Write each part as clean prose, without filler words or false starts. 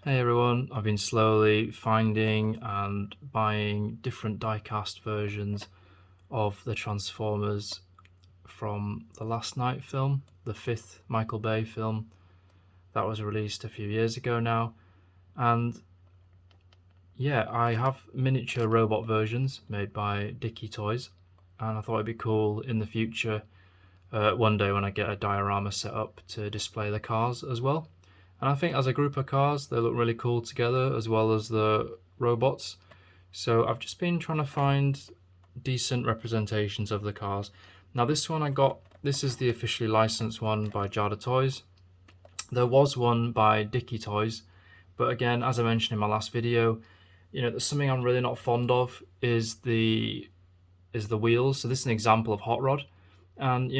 Hey everyone, I've been slowly finding and buying different diecast versions of the Transformers from the Last Night film, the 5th Michael Bay film that was released a few years ago now. And yeah, I have miniature robot versions made by Diecast Toys, and I thought it'd be cool in the future, one day when I get a diorama set up, to display the cars as well. And I think as a group of cars, they look really cool together, as well as the robots. So I've just been trying to find decent representations of the cars. Now this one I got, this is the officially licensed one by Jada Toys. There was one by Diecast Toys, but again, as I mentioned in my last video, there's something I'm really not fond of is the wheels. So this is an example of hot rod, and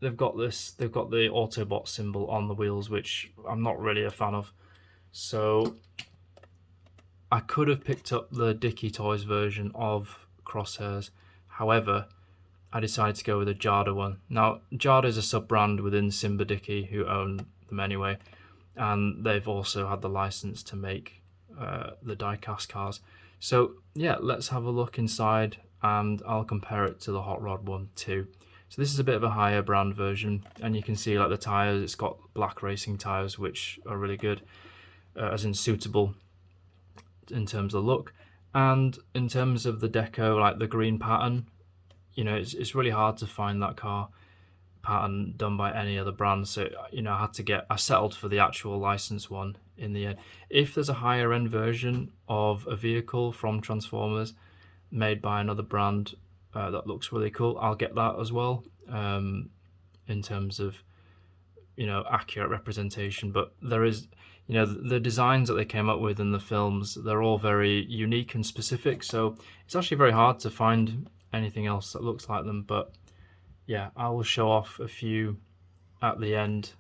they've got the Autobot symbol on the wheels, which I'm not really a fan of. So I could have picked up the Diecast Toys version of Crosshairs. However, I decided to go with a Jada one. Now, Jada is a sub-brand within Simba Dickey, who own them anyway, and they've also had the license to make the diecast cars. So yeah, let's have a look inside, and I'll compare it to the hot rod one too. So this is a bit of a higher brand version, and you can see like the tires, it's got black racing tires, which are really good, as in suitable in terms of look. And in terms of the deco, like the green pattern, it's really hard to find that car pattern done by any other brand. So I settled for the actual licensed one in the end. If there's a higher end version of a vehicle from Transformers made by another brand, that looks really cool, I'll get that as well, in terms of accurate representation. But there is, the designs that they came up with in the films, they're all very unique and specific, so it's actually very hard to find anything else that looks like them. But yeah, I will show off a few at the end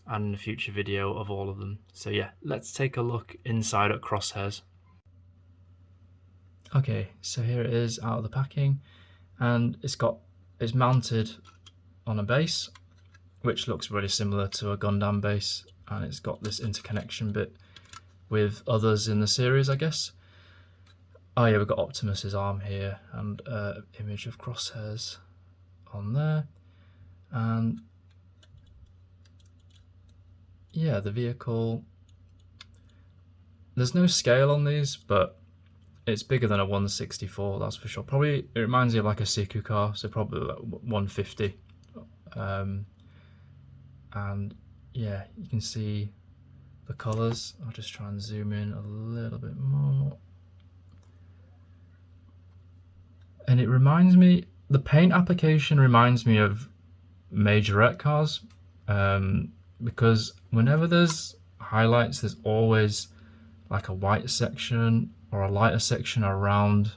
and in a future video of all of them. So yeah, let's take a look inside at Crosshairs. Okay, so here it is out of the packing, and it's mounted on a base, which looks really similar to a Gundam base, and it's got this interconnection bit with others in the series, I guess. Oh yeah, we've got Optimus's arm here, and image of Crosshairs on there, and yeah, the vehicle, there's no scale on these, but it's bigger than a 1/64, that's for sure. Probably it reminds me of like a Siku car, so probably like 150. And yeah, you can see the colours. I'll just try and zoom in a little bit more. And it reminds me, the paint application reminds me of majorette cars, because whenever there's highlights, there's always like a white section or a lighter section around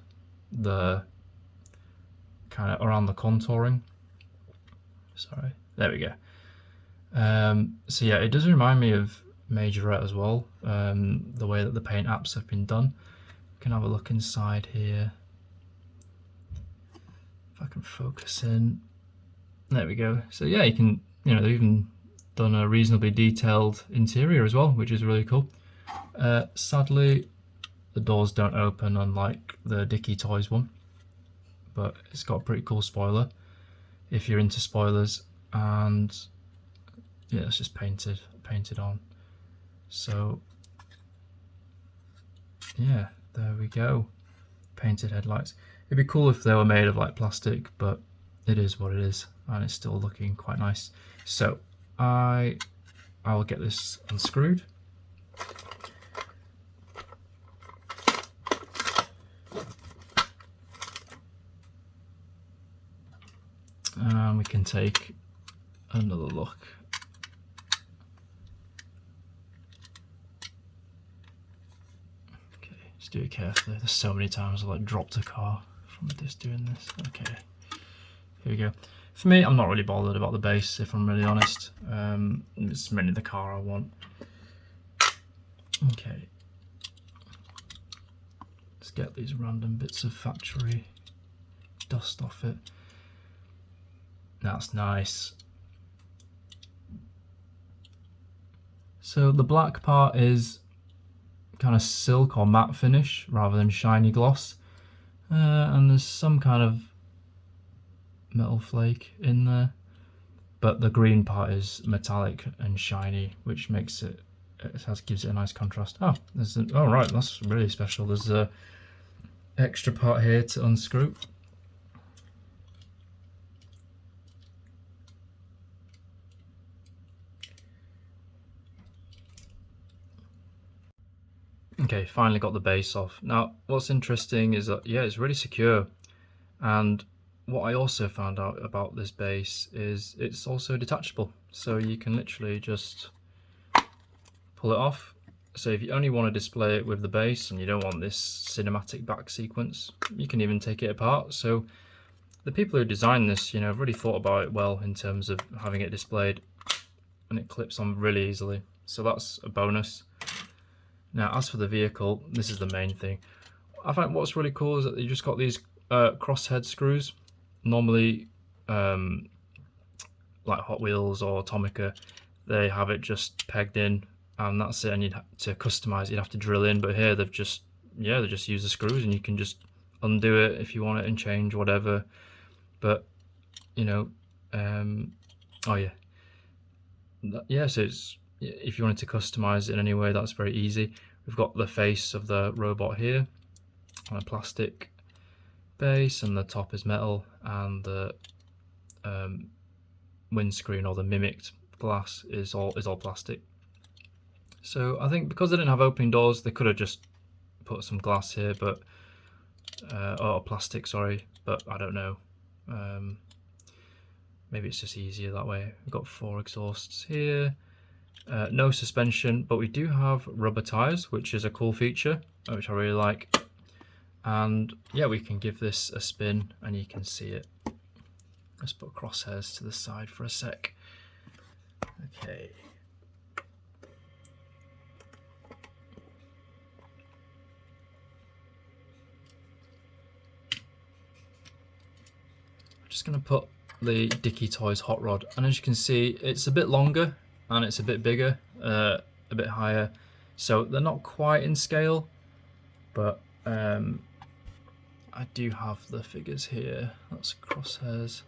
the contouring. Sorry, there we go. So yeah, it does remind me of majorette as well, the way that the paint apps have been done. We can have a look inside here, if I can focus in. There we go. So yeah, you can, they've even done a reasonably detailed interior as well, which is really cool. Sadly, the doors don't open, unlike the Diecast Toys one, but it's got a pretty cool spoiler if you're into spoilers. And yeah, it's just painted on. So yeah, there we go, painted headlights. It'd be cool if they were made of like plastic, but it is what it is, and it's still looking quite nice. So I will get this unscrewed. And we can take another look. Okay, just do it carefully. There's so many times I've like dropped a car from just doing this. Okay, here we go. For me, I'm not really bothered about the base, if I'm really honest. It's mainly the car I want. Okay, let's get these random bits of factory dust off it. That's nice. So the black part is kind of silk or matte finish rather than shiny gloss, and there's some kind of metal flake in there, but the green part is metallic and shiny, which makes it gives it a nice contrast. Oh, right, that's really special. There's a extra part here to unscrew. Okay, finally got the base off. Now, what's interesting is that, yeah, it's really secure. And what I also found out about this base is it's also detachable. So you can literally just pull it off. So if you only want to display it with the base and you don't want this cinematic back sequence, you can even take it apart. So the people who designed this, you know, have really thought about it well in terms of having it displayed, and it clips on really easily. So that's a bonus. Now, as for the vehicle, this is the main thing. I find what's really cool is that you just got these crosshead screws. Normally, like Hot Wheels or Atomica, they have it just pegged in, and that's it. And you'd have to customize it, you'd have to drill in. But here they've just, yeah, they just use the screws, and you can just undo it if you want it and change whatever. But you know, oh yeah, yeah. So it's, if you wanted to customize it in any way, that's very easy. We've got the face of the robot here on a plastic base, and the top is metal, and the windscreen or the mimicked glass is all plastic. So I think because they didn't have opening doors, they could have just put some glass here, but or plastic, sorry, but I don't know. Maybe it's just easier that way. We've got 4 exhausts here. No suspension, but we do have rubber tires, which is a cool feature, which I really like. And yeah, we can give this a spin and you can see it. Let's put Crosshairs to the side for a sec. Okay. I'm just going to put the Jada Toys hot rod, and as you can see, it's a bit longer and it's a bit bigger, a bit higher, so they're not quite in scale, but I do have the figures here. That's Crosshairs,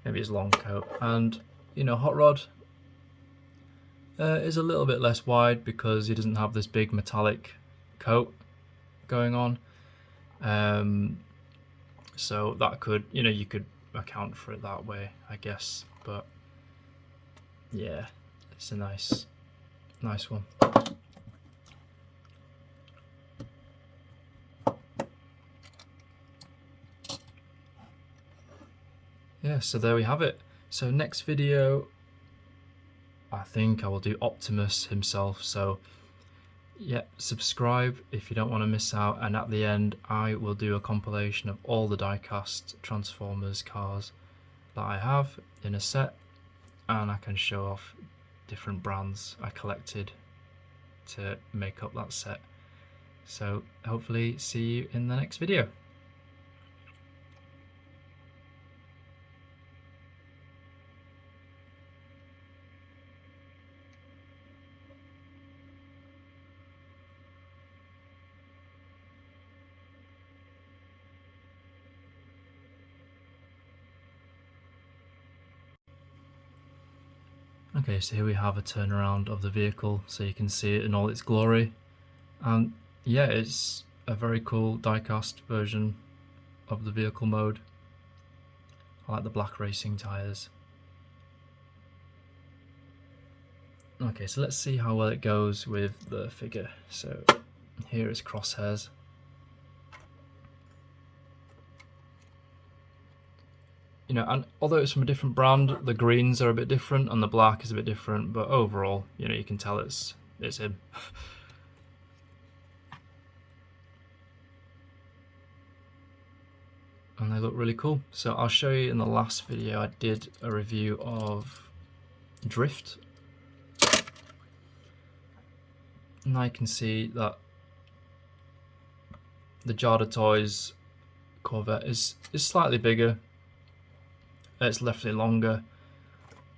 maybe his long coat, and you know, hot rod is a little bit less wide because he doesn't have this big metallic coat going on, so that could, you know, you could account for it that way, I guess. But yeah, it's a nice one. Yeah, so there we have it. So next video, I think I will do Optimus himself. So yeah, subscribe if you don't want to miss out, and at the end I will do a compilation of all the diecast Transformers cars that I have in a set, and I can show off different brands I collected to make up that set. So hopefully see you in the next video. Okay, so here we have a turnaround of the vehicle, so you can see it in all its glory. And yeah, it's a very cool diecast version of the vehicle mode. I like the black racing tyres. Okay, so let's see how well it goes with the figure. So here is Crosshairs. You know, and although it's from a different brand, the greens are a bit different and the black is a bit different, but overall, you know, you can tell it's him. And they look really cool. So I'll show you in the last video, I did a review of Drift. And I can see that the Jada Toys Corvette is slightly bigger. It's definitely longer,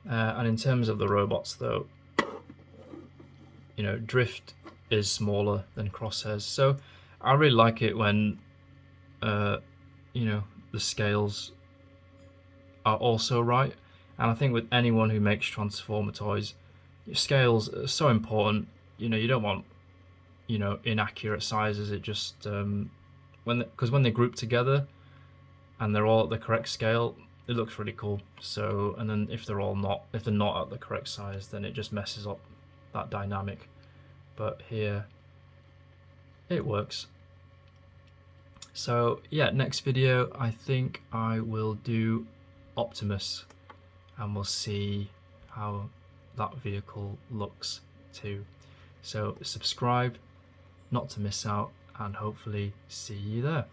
and in terms of the robots though, you know, Drift is smaller than Crosshairs. So I really like it when you know, the scales are also right. And I think with anyone who makes Transformer toys, your scales are so important. You know, you don't want, you know, inaccurate sizes. It just because when they group together and they're all at the correct scale, it looks really cool. So, and then if they're not at the correct size, then it just messes up that dynamic. But here it works. So yeah, next video I think I will do Optimus, and we'll see how that vehicle looks too. So subscribe not to miss out, and hopefully see you there.